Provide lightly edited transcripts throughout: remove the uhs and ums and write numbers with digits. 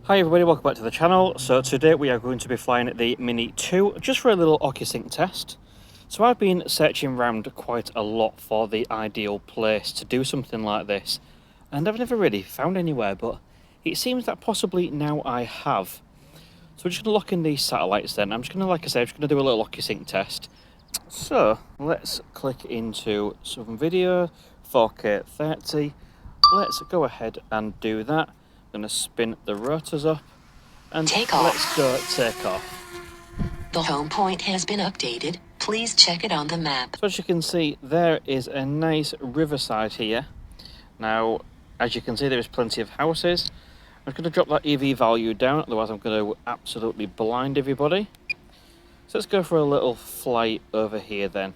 Hi everybody, welcome back to the channel. So today we are going to be flying the Mini 2 just for a little Ocusync test. So I've been searching around quite a lot for the ideal place to do something like this, and I've never really found anywhere, but it seems that possibly now I have. So we're just going to lock in these satellites then. I'm just going to, like I said, I'm just going to do a little Ocusync test. So let's click into some video, 4K 30. Let's go ahead and do that. I'm going to spin the rotors up and let's go take off. The home point has been updated. Please check it on the map. So as you can see, there is a nice riverside here. Now, as you can see, there is plenty of houses. I'm just going to drop that EV value down, otherwise I'm going to absolutely blind everybody. So let's go for a little flight over here then.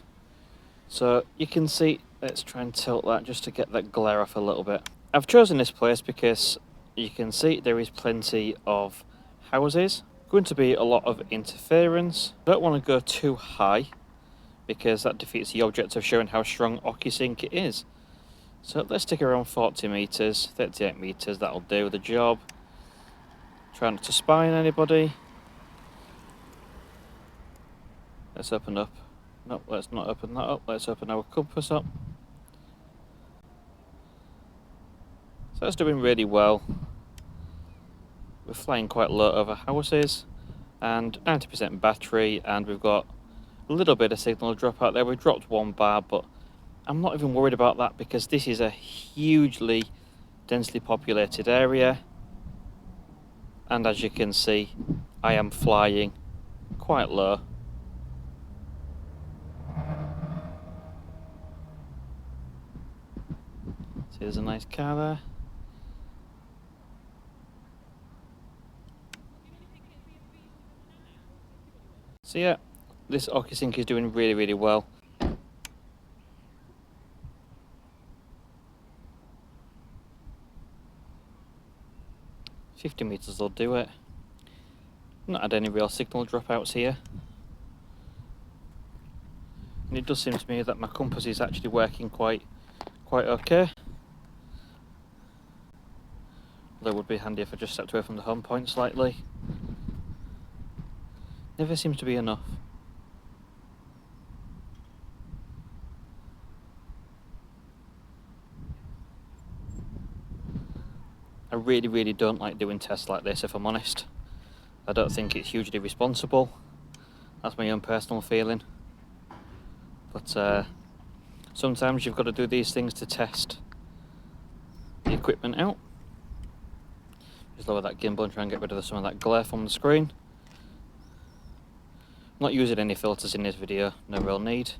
So you can see, let's try and tilt that just to get that glare off a little bit. I've chosen this place because you can see there is plenty of houses. Going to be a lot of interference. I don't want to go too high because that defeats the object of showing how strong Ocusync is. So let's stick around 40 meters, 38 meters, that'll do the job. Try not to spy on anybody. Let's open up. No, let's not open that up. Let's open our compass up. So that's doing really well. We're flying quite low over houses and 90% battery, and we've got a little bit of signal drop out there. We dropped 1 bar, but I'm not even worried about that because this is a hugely densely populated area, and as you can see, I am flying quite low. See, there's a nice car there. So yeah, this Ocusync is doing really well. $50 meters will do it. Not had any real signal dropouts here. And it does seem to me that my compass is actually working quite okay. Although it would be handy if I just stepped away from the home point slightly. Never seems to be enough. I really don't like doing tests like this, if I'm honest. I don't think it's hugely responsible. That's my own personal feeling. But sometimes you've got to do these things to test the equipment out. Just lower that gimbal and try and get rid of some of that glare from the screen. I'm not using any filters in this video, no real need.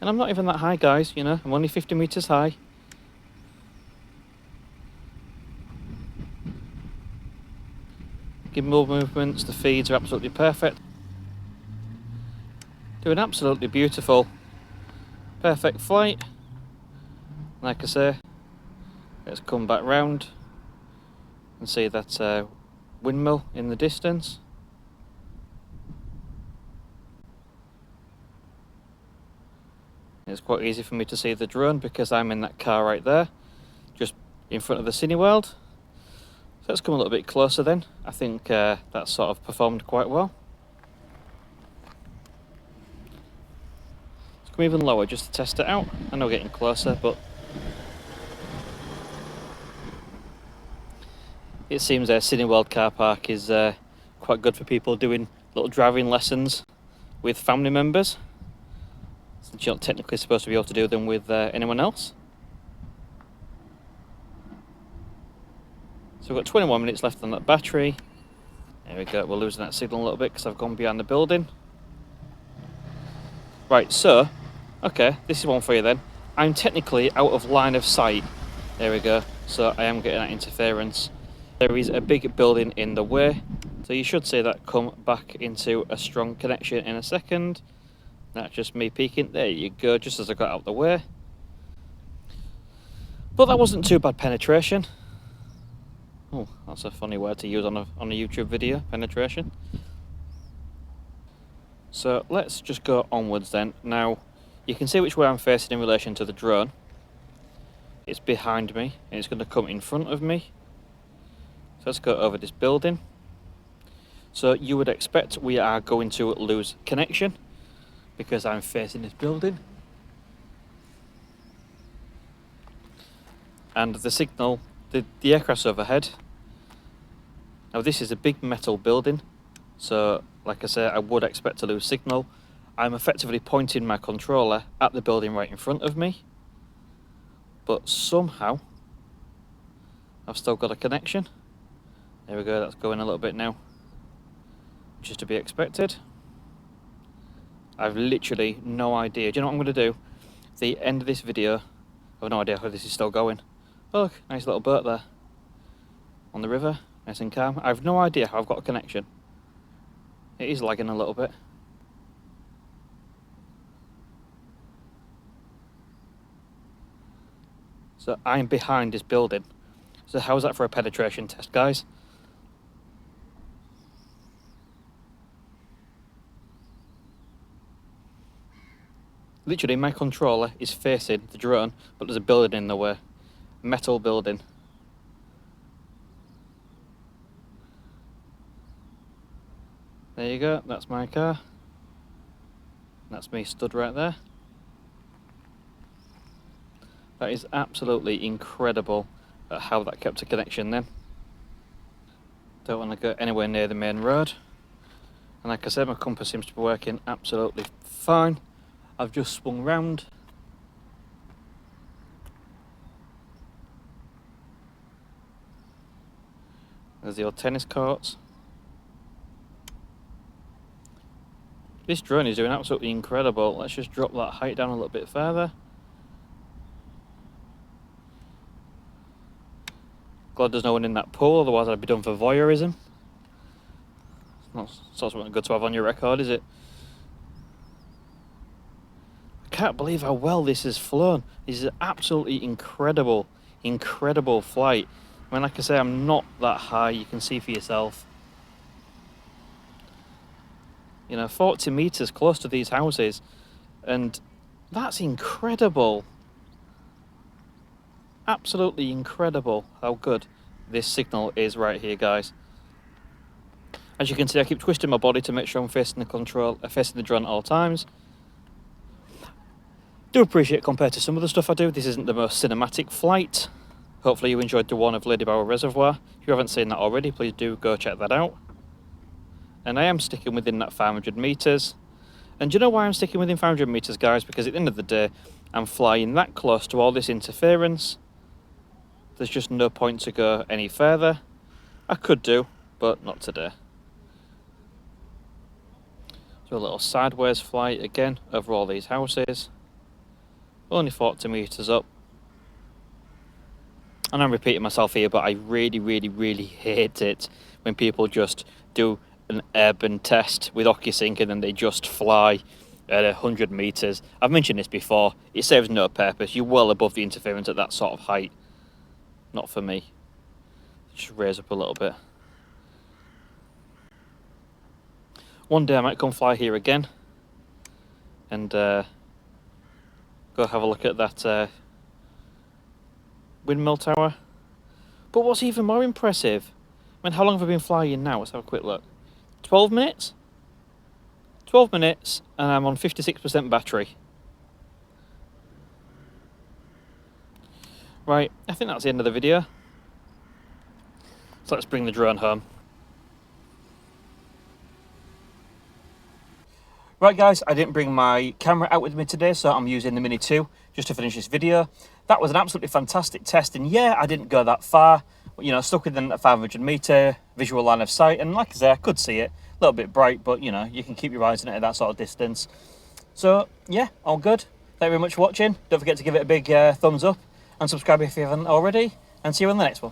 And I'm not even that high, guys, you know, I'm only 50 meters high. Gimbal movements, the feeds are absolutely perfect. Doing absolutely beautiful. Perfect flight. Like I say, let's come back round and see that windmill in the distance. It's quite easy for me to see the drone because I'm in that car right there, just in front of the Cineworld. So let's come a little bit closer then. I think that sort of performed quite well. Let's come even lower just to test it out. I know getting closer, but it seems their Cineworld car park is quite good for people doing little driving lessons with family members, since you're not technically supposed to be able to do them with anyone else. So we've got 21 minutes left on that battery. There we go, we're losing that signal a little bit because I've gone behind the building. Right, so, okay, this is one for you then. I'm technically out of line of sight. There we go, so I am getting that interference. There is a big building in the way, so you should see that come back into a strong connection in a second. That's just me peeking. There you go, just as I got out the way. But that wasn't too bad penetration. Oh, that's a funny word to use on a YouTube video, penetration. So let's just go onwards then. Now, you can see which way I'm facing in relation to the drone. It's behind me, and it's going to come in front of me. let's go over this building. So you would expect we are going to lose connection because I'm facing this building. And the signal, the aircraft's overhead. Now this is a big metal building, so like I say, I would expect to lose signal. I'm effectively pointing my controller at the building right in front of me, but somehow I've still got a connection. There we go, that's going a little bit now, which is to be expected. I've literally no idea. Do you know what I'm going to do? At the end of this video, I have no idea how this is still going. Oh, look, nice little boat there on the river, nice and calm. I have no idea how I've got a connection. It is lagging a little bit. So I'm behind this building. So how's that for a penetration test, guys? Literally, my controller is facing the drone, but there's a building in the way. Metal building. There you go, that's my car. That's me stood right there. That is absolutely incredible at how that kept a connection then. Don't want to go anywhere near the main road. And like I said, my compass seems to be working absolutely fine. I've just swung round. There's the old tennis courts. This drone is doing absolutely incredible. Let's just drop that height down a little bit further. Glad there's no one in that pool, otherwise I'd be done for voyeurism. Not something good to have on your record, is it? I can't believe how well this has flown. This is absolutely incredible, incredible flight. I mean, like I say, I'm not that high, you can see for yourself. You know, 40 meters close to these houses, and that's incredible. Absolutely incredible how good this signal is right here, guys. As you can see, I keep twisting my body to make sure I'm facing the drone at all times. Do appreciate, compared to some of the stuff I do, this isn't the most cinematic flight. Hopefully you enjoyed the one of Lady Bower Reservoir. If you haven't seen that already, please do go check that out. And I am sticking within that 500 meters. And do you know why I'm sticking within 500 meters, guys? Because at the end of the day, I'm flying that close to all this interference. There's just no point to go any further. I could do, but not today. So a little sideways flight again over all these houses. Only 40 meters up. And I'm repeating myself here, but I really, really, really hate it when people just do an urban test with Ocusync and then they just fly at 100 meters. I've mentioned this before. It serves no purpose. You're well above the interference at that sort of height. Not for me. Just raise up a little bit. One day I might come fly here again and go have a look at that windmill tower. But what's even more impressive, I mean, how long have I been flying now? Let's have a quick look. 12 minutes? 12 minutes and I'm on 56% battery. Right, I think that's the end of the video. So let's bring the drone home. Right guys, I didn't bring my camera out with me today, so I'm using the Mini 2 just to finish this video. That was an absolutely fantastic test, and yeah, I didn't go that far. You know, stuck within that 500 meter visual line of sight, and like I say, I could see it. A little bit bright, but you know, you can keep your eyes on it at that sort of distance. So yeah, all good. Thank you very much for watching. Don't forget to give it a big thumbs up and subscribe if you haven't already, and see you on the next one.